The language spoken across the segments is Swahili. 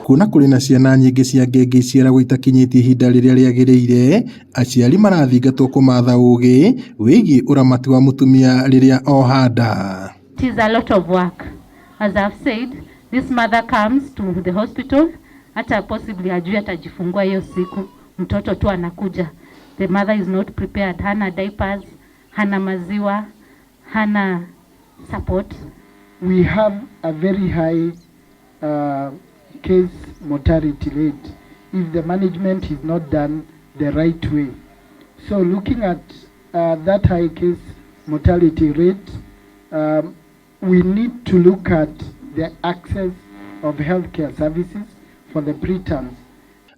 Kuna kuri na ciana nyingi cia ngenge iciaragwo itakinyitie ihinda riria riagiriire, aciari marathingatwo kumatha ugi wigie uramati wa mutumia riria oha nda. It is a lot of work. As I've said, this mother comes to the hospital, hata possibly ajui atajifungua hiyo siku, mtoto tu anakuja. The mother is not prepared, hana diapers, hana maziwa, hana support. We have a very high case mortality rate if the management is not done the right way. So looking at that high case mortality rate, we need to look at the access of healthcare services for the preterms.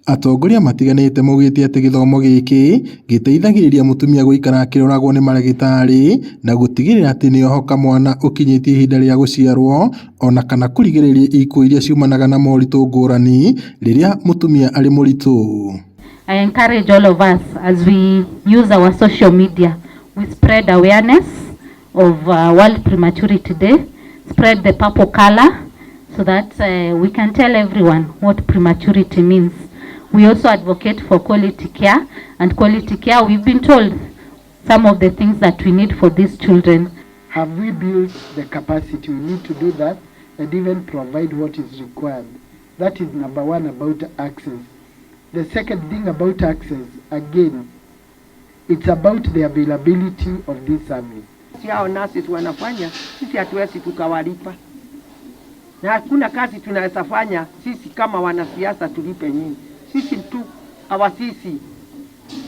Atongoria matiganite maugite ati githomo giki giteithagiriria mutumia guikara akiroragwo ni marigitari na gutigirira ati ni ohoka mwana ukinyitie ihinda ria guciarwo ona kana kurigiriria ikuo iria ciumanaga na moritu ngurani riria mutumia ari muritu. I encourage all of us as we use our social media, we spread awareness of World Prematurity Day, spread the purple color so that we can tell everyone what prematurity means. We also advocate for quality care, and quality care, we've been told some of the things that we need for these children. Have we built the capacity? We need to do that and even provide what is required. That is number one about access. The second thing about access, again, it's about the availability of this service. Hao nurses wanafanya, sisi hatuwezi tukawalipa. Na hakuna kazi tunaweza fanya sisi kama wanasiasa tulipe nyinyi. Sisi tu awasisi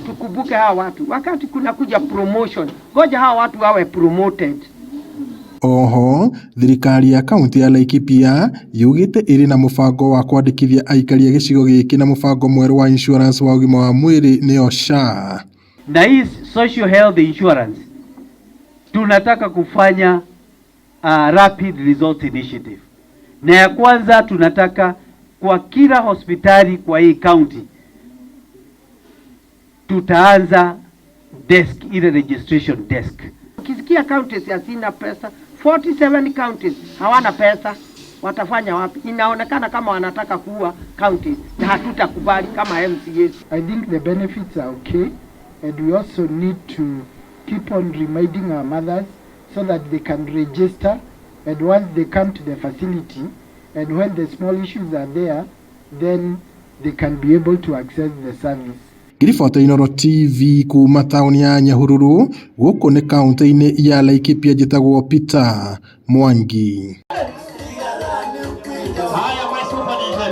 tukubuke hawa watu wakati kuna kuja promotion, ngoja hawa watu wawe promoted. Oho, thirikari ya kaunti ya Laikipia yugite iri na mubango wa kwandikithia aikari a gicigo giki na mubango mweru wa insurance wa ugima wa mwiri nio SHA. Na hii social health insurance tunataka kufanya rapid result initiative. Na ya kwanza tunataka kwa kila hospitali kwa hii county tutaanza desk, ile registration desk. Ukisikia counties hazina pesa, 47 counties hawana pesa, watafanya wapi? Inaonekana kama wanataka kuua counties na hatutakubali kama MCAs. I think the benefits are okay, and we also need to keep on reminding our mothers so that they can register, and once they come to the facility and when the small issues are there, then they can be able to access the service. Giriboti Inooro TV kuma tauni ya Nyahururu guku ni kaunti-ini ya Laikipia njitagwo Peter Mwangi.